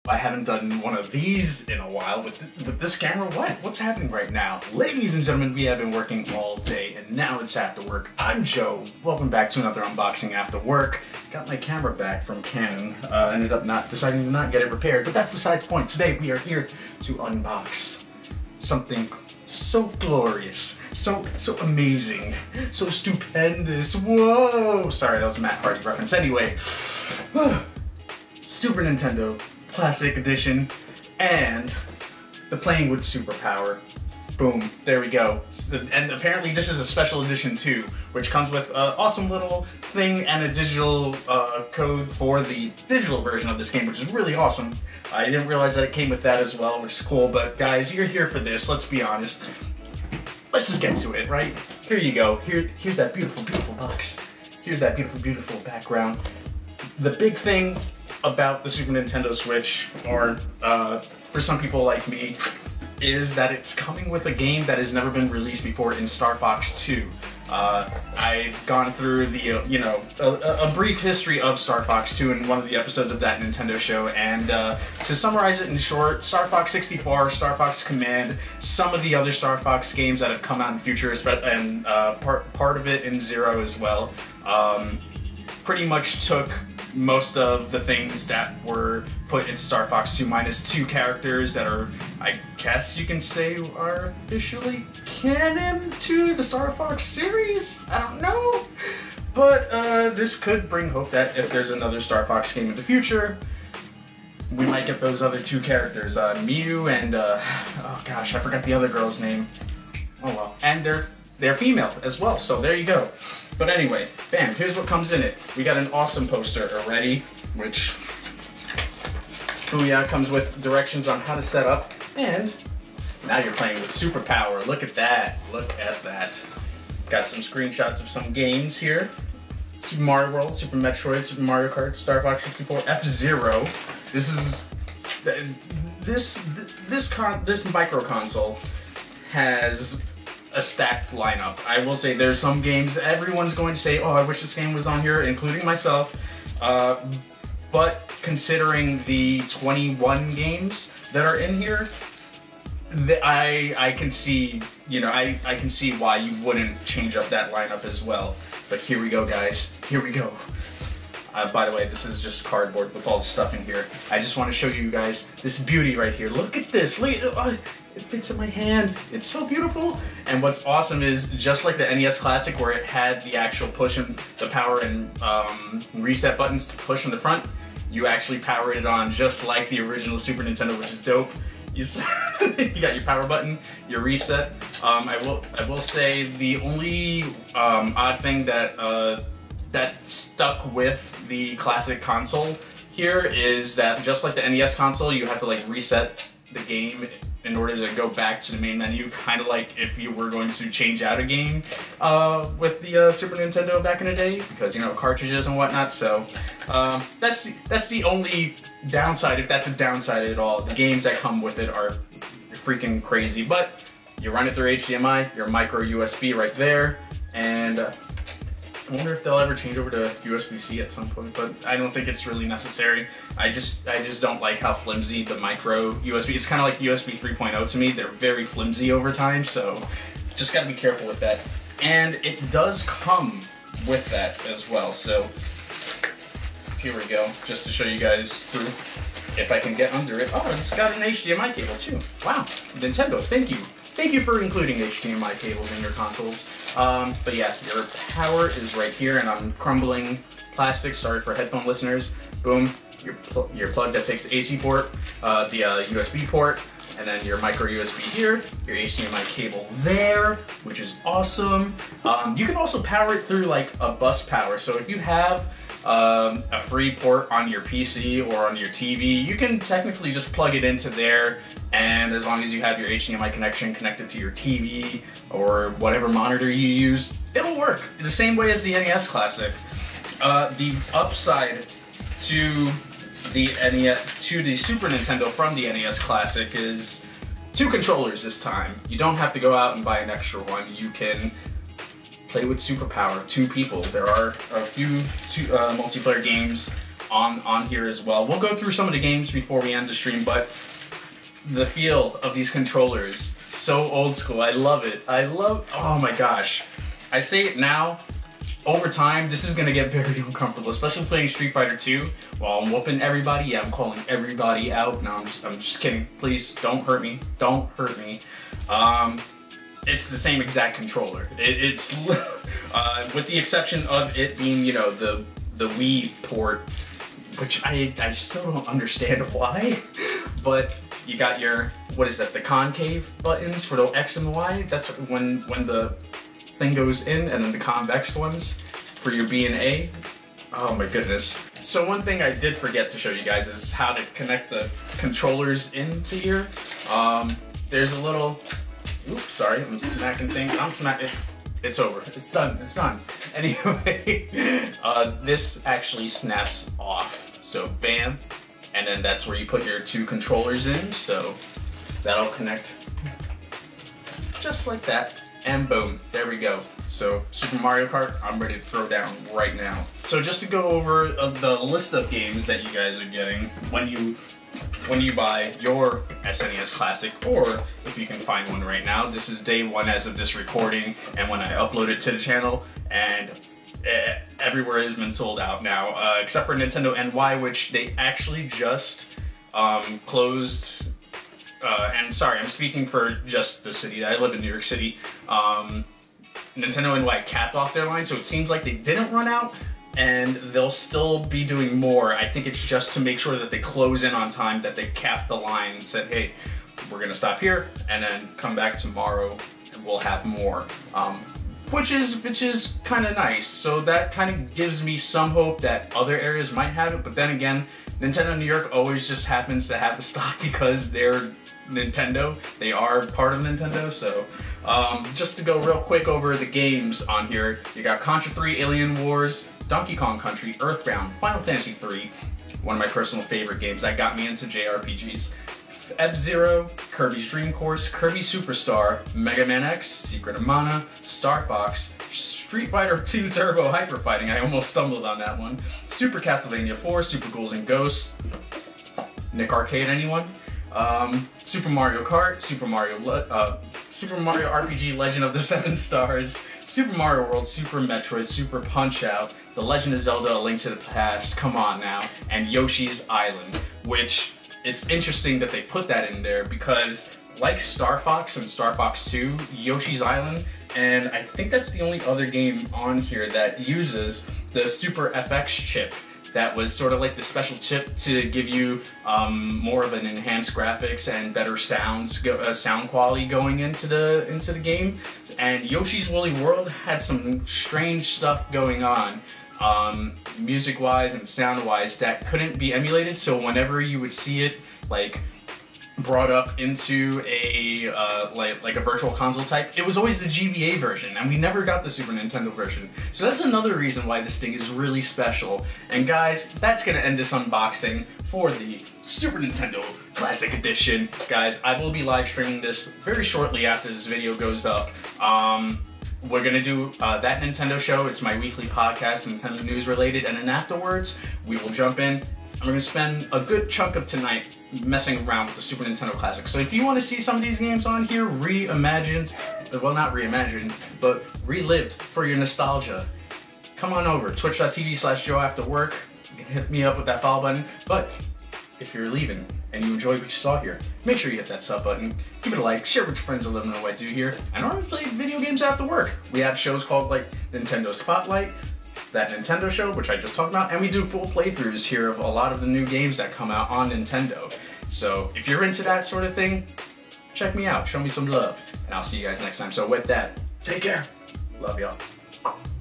I haven't done one of these in a while with this camera. What's happening right now? Ladies and gentlemen, we have been working all day and now it's after work. I'm Joe. Welcome back to another unboxing after work. Got my camera back from Canon. Ended up deciding to not get it repaired, but that's besides the point. Today we are here to unbox something so glorious, so amazing, so stupendous. Whoa! Sorry, that was a Matt Hardy reference. Anyway, Super Nintendo Classic Edition and the Playing with Superpower. Boom, there we go. And apparently this is a special edition too, which comes with an awesome little thing and a digital code for the digital version of this game, which is really awesome. I didn't realize that it came with that as well, which is cool, but guys, you're here for this, let's be honest. Let's just get to it, right? Here you go. Here's that beautiful, beautiful box. Here's that beautiful, beautiful background. The big thing about the Super Nintendo Switch, or for some people like me, is that it's coming with a game that has never been released before in Star Fox 2. I've gone through the, a brief history of Star Fox 2 in one of the episodes of that Nintendo show, and to summarize it in short, Star Fox 64, Star Fox Command, some of the other Star Fox games that have come out in the future, and part of it in Zero as well, pretty much took most of the things that were put into Star Fox 2 minus two characters that are, I guess you can say, are officially canon to the Star Fox series? I don't know. But this could bring hope that if there's another Star Fox game in the future, we might get those other two characters, Miu and, oh gosh, I forgot the other girl's name. Oh well. And they're female as well, so there you go. But anyway, bam, here's what comes in it. We got an awesome poster already, which, booyah, comes with directions on how to set up, and now you're playing with Superpower. Look at that, look at that. Got some screenshots of some games here. Super Mario World, Super Metroid, Super Mario Kart, Star Fox 64, F-Zero. This micro console has a stacked lineup. I will say there's some games everyone's going to say, oh, I wish this game was on here, including myself. But considering the 21 games that are in here, I can see, I can see why you wouldn't change up that lineup as well. But here we go, guys. Here we go. By the way, this is just cardboard with all the stuff in here. I just want to show you guys this beauty right here. Look at this. Look, it fits in my hand. It's so beautiful. And what's awesome is, just like the NES Classic, where it had the actual push and the power and reset buttons to push in the front, you actually power it on just like the original Super Nintendo, which is dope. You got your power button, your reset. I will say the only odd thing that stuck with the classic console here is that, just like the NES console, you have to like reset the game in order to go back to the main menu, kind of like if you were going to change out a game with the Super Nintendo back in the day, because cartridges and whatnot. So that's the only downside, if that's a downside at all. The games that come with it are freaking crazy, but you run it through HDMI, your micro USB right there, and I wonder if they'll ever change over to USB-C at some point, but I don't think it's really necessary. I just don't like how flimsy the micro USB. It's kind of like USB 3.0 to me. They're very flimsy over time, so just gotta be careful with that. And it does come with that as well. So here we go, just to show you guys through. If I can get under it. Oh, it's got an HDMI cable too. Wow, Nintendo, thank you. Thank you for including HDMI cables in your consoles. But yeah, your power is right here, and I'm crumbling plastic. Sorry for headphone listeners. Boom, your plug that takes the AC port, the USB port, and then your micro USB here, your HDMI cable there, which is awesome. You can also power it through like a bus power. So if you have a free port on your PC or on your TV, you can technically just plug it into there, and as long as you have your HDMI connection connected to your TV or whatever monitor you use, it'll work the same way as the NES Classic. The upside to the Super Nintendo from the NES Classic is 2 controllers this time. You don't have to go out and buy an extra one. You can play with Superpower, 2 people. There are a few multiplayer games on here as well. We'll go through some of the games before we end the stream, but the feel of these controllers, so old school. I love it. Oh my gosh. I say it now, over time, this is gonna get very uncomfortable, especially playing Street Fighter 2 while I'm whooping everybody. Yeah, I'm calling everybody out. No, I'm just kidding. Please, don't hurt me. Don't hurt me. It's the same exact controller. It's with the exception of it being, you know, the Wii port, which I still don't understand why, but you got your, what is that, the concave buttons for the X and the Y? That's when the thing goes in, and then the convex ones for your B and A. Oh my goodness. So one thing I did forget to show you guys is how to connect the controllers into here. There's a little, oops, sorry, I'm smacking things. I'm smacking. It's over. It's done. It's done. Anyway, this actually snaps off. So bam, and then that's where you put your two controllers in. So that'll connect just like that, and boom, there we go. So Super Mario Kart, I'm ready to throw down right now. So just to go over the list of games that you guys are getting when you buy your SNES Classic, or if you can find one right now. This is day one as of this recording, and when I upload it to the channel, and everywhere has been sold out now, except for Nintendo NY, which they actually just closed. And sorry, I'm speaking for just the city. I live in New York City. Nintendo NY capped off their line, so it seems like they didn't run out, and they'll still be doing more. I think it's just to make sure that they close in on time, that they capped the line and said, hey, we're gonna stop here and then come back tomorrow and we'll have more. Which is kind of nice. So that kind of gives me some hope that other areas might have it, but then again, Nintendo New York always just happens to have the stock because they're Nintendo. They are part of Nintendo, so just to go real quick over the games on here, you got Contra 3, Alien Wars, Donkey Kong Country, Earthbound, Final Fantasy 3, one of my personal favorite games that got me into JRPGs, F-Zero, Kirby's Dream Course, Kirby Superstar, Mega Man X, Secret of Mana, Star Fox, Street Fighter 2 Turbo Hyper Fighting, I almost stumbled on that one, Super Castlevania 4, Super Ghouls and Ghosts, Nick Arcade, anyone? Super Mario Kart, Super Mario RPG Legend of the Seven Stars, Super Mario World, Super Metroid, Super Punch-Out, The Legend of Zelda: A Link to the Past, come on now, and Yoshi's Island, which it's interesting that they put that in there because like Star Fox and Star Fox 2, Yoshi's Island, and I think that's the only other game on here that uses the Super FX chip. That was sort of like the special chip to give you more of an enhanced graphics and better sound quality going into the game. And Yoshi's Woolly World had some strange stuff going on, music-wise and sound-wise, that couldn't be emulated. So whenever you would see it like brought up into a like a virtual console type, it was always the GBA version, and we never got the Super Nintendo version. So that's another reason why this thing is really special. And guys, that's gonna end this unboxing for the Super Nintendo Classic Edition. Guys, I will be live streaming this very shortly after this video goes up. We're gonna do that Nintendo show. It's my weekly podcast, Nintendo news related, and then afterwards we will jump in. I'm going to spend a good chunk of tonight messing around with the Super Nintendo Classic. So if you want to see some of these games on here reimagined, well, not reimagined, but relived for your nostalgia, come on over, twitch.tv/JoAfterWork. You can hit me up with that follow button. But if you're leaving and you enjoyed what you saw here, make sure you hit that sub button, give it a like, share with your friends and let them know what I do here. And I play video games after work. We have shows called like Nintendo Spotlight, that Nintendo show, which I just talked about, and we do full playthroughs here of a lot of the new games that come out on Nintendo. So if you're into that sort of thing, check me out, show me some love, and I'll see you guys next time. So with that, take care. Love y'all.